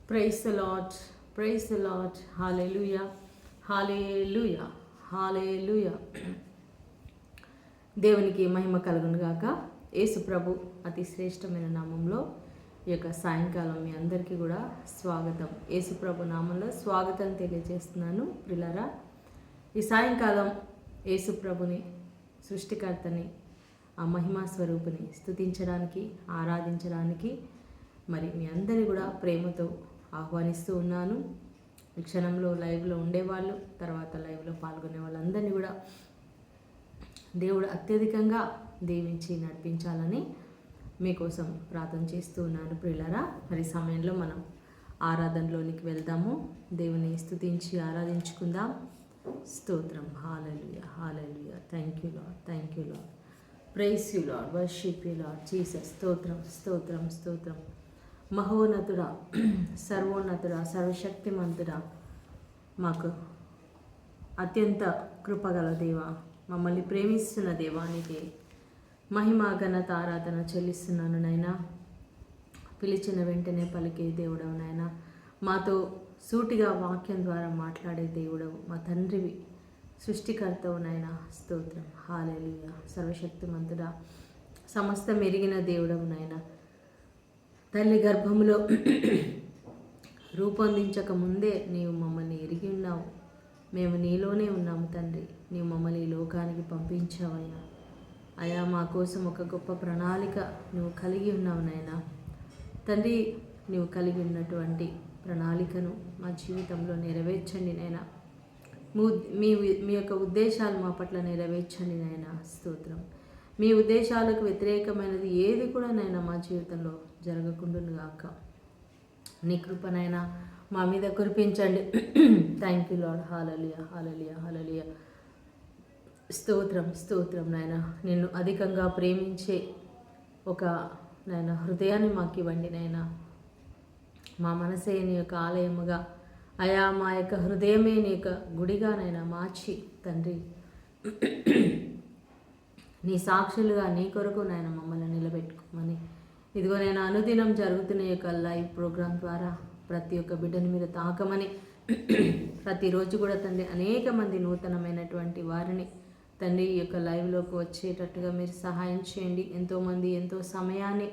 Praise the lord, praise the lord. Hallelujah, hallelujah, hallelujah. దేవునికి మహిమ కలుగును గాక. యేసు ప్రభు అతి శ్రేష్టమైన నామంలో ఈ యొక్క సాయంకాలం మీ అందరికీ కూడా స్వాగతం. యేసు ప్రభు నామంలో స్వాగతం తెలియజేస్తున్నాను. ప్రియులారా, ఈ సాయంకాలం యేసు ప్రభుని, సృష్టికర్తని, ఆ మహిమా స్వరూపిని స్తుతించడానికి, ఆరాధించడానికి మరి మీ అందరినీ కూడా ప్రేమతో ఆహ్వానిస్తూ ఉన్నాను. ఈ క్షణంలో లైవ్లో ఉండేవాళ్ళు, తర్వాత లైవ్లో పాల్గొనే వాళ్ళందరినీ కూడా దేవుడు అత్యధికంగా దీవించి నడిపించాలని మీకోసం ప్రార్థన చేస్తూ ఉన్నాను. ప్రియులారా, మరి సమయంలో మనం ఆరాధనలోనికి వెళ్దాము. దేవుని స్తుతించి ఆరాధించుకుందాం. స్తోత్రం. Hallelujah, hallelujah. Thank you lord, thank you lord. Praise you lord, worship you lord Jesus. స్తోత్రం, స్తోత్రం, స్తోత్రం. మహోన్నతుడా, సర్వోన్నతుడా, సర్వశక్తిమంతుడా, మాకు అత్యంత కృపగల దేవ, మమ్మల్ని ప్రేమిస్తున్న దేవానికి మహిమ ఘనత ఆరాధన చెల్లిస్తున్నాను నైనా. పిలిచిన వెంటనే పలికే దేవుడవు నాయన, మాతో సూటిగా వాక్యం ద్వారా మాట్లాడే దేవుడవు, మా తండ్రివి, సృష్టికర్తవు నాయన. స్తోత్రం. హల్లెలూయా. సర్వశక్తిమంతుడా, సమస్తం ఎరిగిన దేవుడవు నాయన. తల్లి గర్భములో రూపొందించక ముందే నీవు మమ్మల్ని ఎరిగి ఉన్నావు. మేము నీలోనే ఉన్నాము తండ్రి. నీవు మమ్మల్ని ఈ లోకానికి పంపించావయ్యా. అయా, మా కోసం ఒక గొప్ప ప్రణాళిక నువ్వు కలిగి ఉన్నావు నాయనా. తండ్రి, నీవు కలిగి ఉన్నటువంటి ప్రణాళికను మా జీవితంలో నెరవేర్చండి నాయనా. మీ యొక్క ఉద్దేశాలు మా పట్ల నెరవేర్చండి నాయనా. స్తోత్రం. మీ ఉద్దేశాలకు వ్యతిరేకమైనది ఏది కూడా నైనా మా జీవితంలో జరగకుండాను గాక. నీ కృపనైనా మా మీద కురిపించండి. Thank you lord. Hallelujah, hallelujah, hallelujah. స్తోత్రం, స్తోత్రం నాయన. నిన్ను అధికంగా ప్రేమించే ఒక నాయన హృదయాన్ని మాకు ఇవ్వండి నాయన. మా మనసే నీ యొక్క ఆలయముగా, అయా మా యొక్క హృదయమే నీ యొక్క గుడిగానైనా మార్చి తండ్రి, నీ సాక్షులుగా నీ కొరకు నాయన మమ్మల్ని నిలబెట్టుకోమని, ఇదిగో నేను అనుదినం జరుగుతున్న యొక్క లైవ్ ప్రోగ్రాం ద్వారా ప్రతి ఒక్క బిడ్డని మీరు తాకమని, ప్రతిరోజు కూడా తండ్రి అనేక మంది నూతనమైనటువంటి వారిని తండ్రి ఈ యొక్క లైవ్లోకి వచ్చేటట్టుగా మీరు సహాయం చేయండి. ఎంతోమంది ఎంతో సమయాన్ని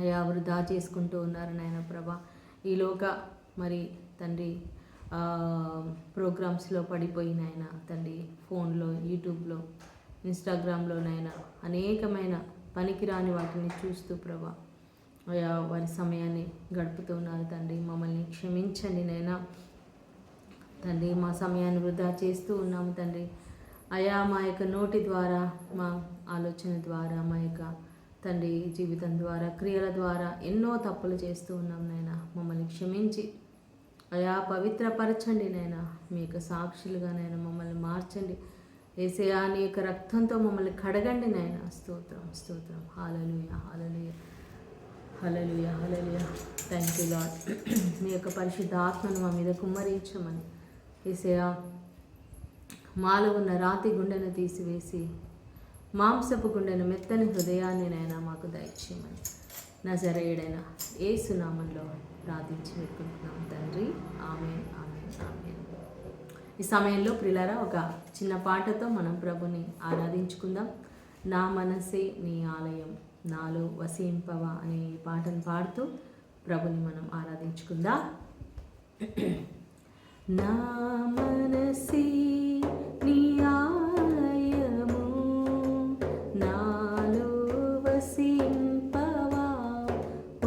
అయా వృధా చేసుకుంటూ ఉన్నారు నాయన ప్రభా. ఈలోక మరి తండ్రి ప్రోగ్రామ్స్లో పడిపోయిన ఆయన తండ్రి, ఫోన్లో, యూట్యూబ్లో, ఇన్స్టాగ్రామ్లోనైనా అనేకమైన పనికిరాని వాటిని చూస్తూ ప్రభా అయా వారి సమయాన్ని గడుపుతూ ఉన్నారు తండ్రి. మమ్మల్ని క్షమించండి నైనా తండ్రి. మా సమయాన్ని వృధా చేస్తూ ఉన్నాము తండ్రి. అయా మా యొక్క నోటి ద్వారా, మా ఆలోచన ద్వారా, మా యొక్క తండ్రి జీవితం ద్వారా, క్రియల ద్వారా ఎన్నో తప్పులు చేస్తూ ఉన్నాం నైనా. మమ్మల్ని క్షమించి అయా పవిత్రపరచండి నైనా. మీ యొక్క సాక్షులుగానైనా మమ్మల్ని మార్చండి. యేసయ్యా, నీ యొక్క రక్తంతో మమ్మల్ని కడగండి నాయన. స్తోత్రం, స్తోత్రం. Hallelujah, hallelujah, hallelujah, hallelujah. Thank you lord. మీ యొక్క పరిశుద్ధ ఆత్మను మా మీద కుమ్మరించమని, యేసయ్యా మాలో ఉన్న రాతి గుండెను తీసివేసి మాంసపు గుండెను, మెత్తని హృదయాన్ని నైనా మాకు దయచేయమని నజరేయుడైన యేసు నామములో ప్రార్థించి పెట్టుకుంటున్నాం తండ్రి. ఆమేన్, ఆమేన్, ఆమేన్. ఈ సమయంలో ప్రియులారా, ఒక చిన్న పాటతో మనం ప్రభుని ఆరాధించుకుందాం. నా మనసే నీ ఆలయం, నాలో వసింపవా అనే ఈ పాటను పాడుతూ ప్రభుని మనం ఆరాధించుకుందాం. నా మనసే నీ ఆలయము, నాలో వసింపవా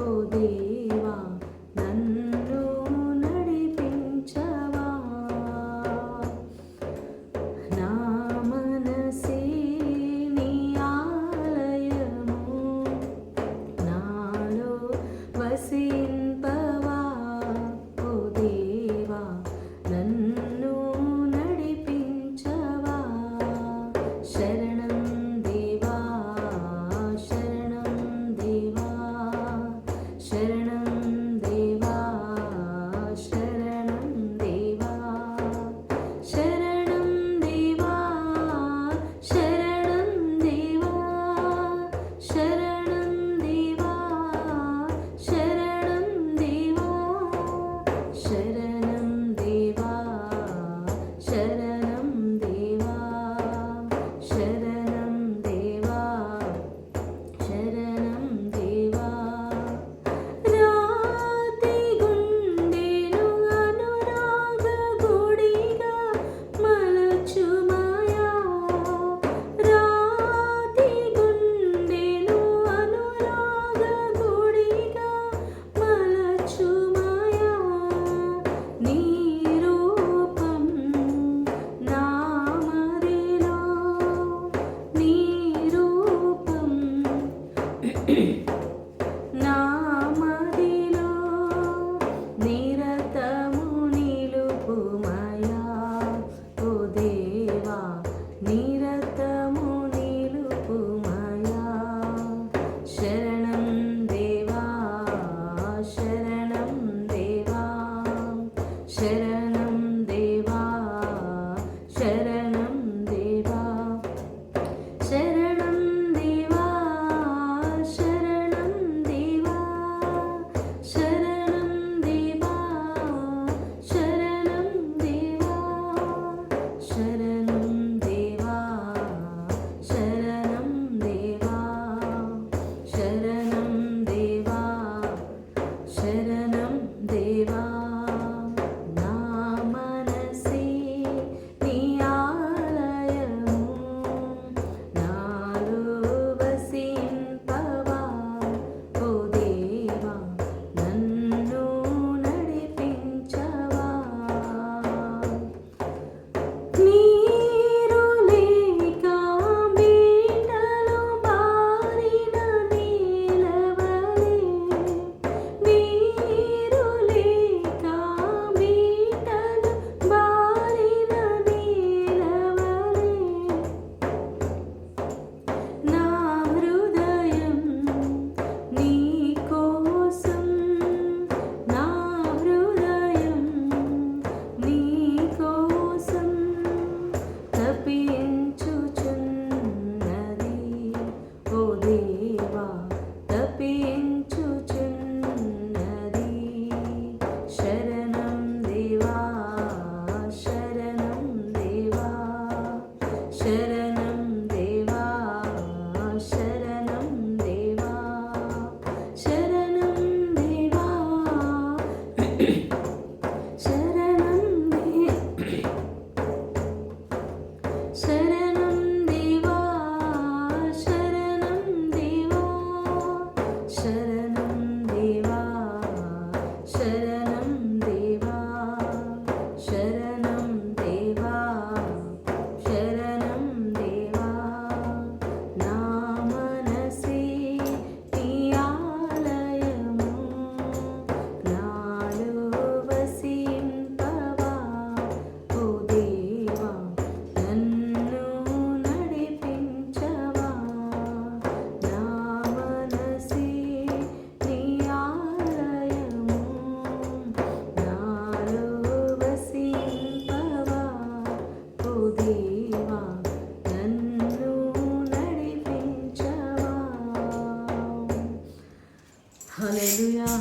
ఓ దేవా, నన్ను నడిపించవా. నా మనసే నీ ఆలయము, నాలో వసింపవా ఓ దేవా, నన్ను నడిపించవా. శరణం దేవా, శరణం దేవా, శరణం దేవా, శరణం దేవా, శరణం దేవా, శరణం దేవా, శరణం దేవా, శరణం దేవా,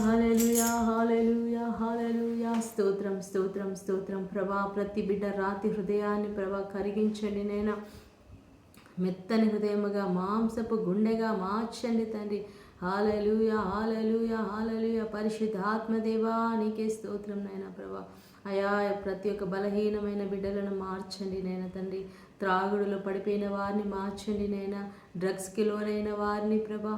హల్లెలూయా హల్లెలూయా హల్లెలూయా. స్తోత్రం స్తోత్రం స్తోత్రం ప్రభా. ప్రతి బిడ్డ రాతి హృదయాన్ని ప్రభా కరిగించండి నైనా. మెత్తని హృదయముగా మాంసపు గుండెగా మార్చండి తండ్రి. హల్లెలూయా హల్లెలూయా హల్లెలూయా. పరిశుద్ధ ఆత్మదేవా నీకే స్తోత్రం నైనా ప్రభా. అయా ప్రతి ఒక్క బలహీనమైన బిడ్డలను మార్చండి నైనా తండ్రి. త్రాగుడులో పడిపోయిన వారిని మార్చండి నైనా. డ్రగ్స్కి లోనైన వారిని ప్రభా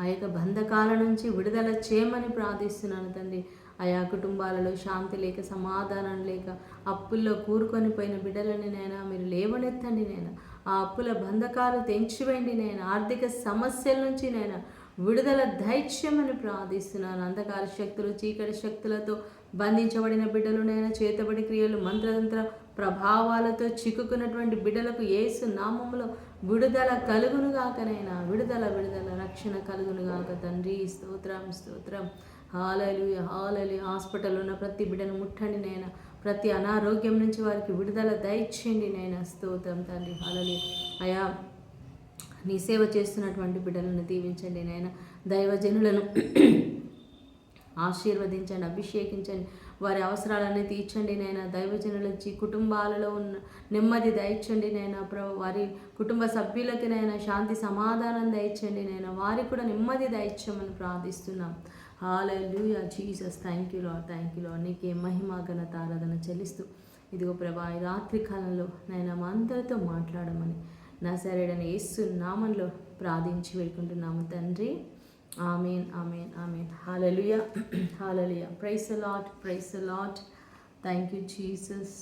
ఆ యొక్క బంధకాల నుంచి విడుదల చేయమని ప్రార్థిస్తున్నాను తండ్రి. ఆయా కుటుంబాలలో శాంతి లేక, సమాధానం లేక, అప్పుల్లో కూరుకొని పోయిన బిడ్డలని నైనా మీరు లేవనెత్తండి నైనా. ఆ అప్పుల బంధకాలు తెంచివేయండి నైనా. ఆర్థిక సమస్యల నుంచి నైనా విడుదల దైత్యమని ప్రార్థిస్తున్నాను. అంధకార శక్తులు, చీకటి శక్తులతో బంధించబడిన బిడ్డలునైనా, చేతబడి క్రియలు, మంత్రతంత్ర ప్రభావాలతో చిక్కుకున్నటువంటి బిడ్డలకు యేసు నామములో విడుదల కలుగునుగాకనైనా. విడుదల విడుదల రక్షణ కలుగునుగాక తండ్రి. స్తోత్రం స్తోత్రం. హల్లెలూయా హల్లెలూయా. హాస్పిటల్లో ఉన్న ప్రతి బిడ్డను ముట్టండి నైనా. ప్రతి అనారోగ్యం నుంచి వారికి విడుదల దయచేయండి నైనా. స్తోత్రం తండ్రి. హల్లెలూయా. అయా నీ సేవ చేస్తున్నటువంటి బిడ్డలను దీవించండి నైనా. దైవజనులను ఆశీర్వదించండి, అభిషేకించండి, వారి అవసరాలన్నీ తీర్చండి నైనా. దైవజనుల కుటుంబాలలో ఉన్న నెమ్మది దయచండి నైనా ప్రభు. వారి కుటుంబ సభ్యులకి నైనా శాంతి సమాధానం దయచండి నైనా. వారికి కూడా నెమ్మది దయచమని ప్రార్థిస్తున్నాం. Hallelujah Jesus. Thank you lord, thank you lord. నీకే మహిమ ఘనత ఆరాధన చెల్లిస్తూ ఇదిగో ప్రభా ఈ రాత్రి కాలంలో నైనా మా అందరితో మాట్లాడమని నజరేయుడైన యేసు నామములో ప్రార్థించి వేడుకుంటున్నాము తండ్రి. Amen amen amen. Hallelujah hallelujah. Praise the lord, praise the lord. Thank you Jesus.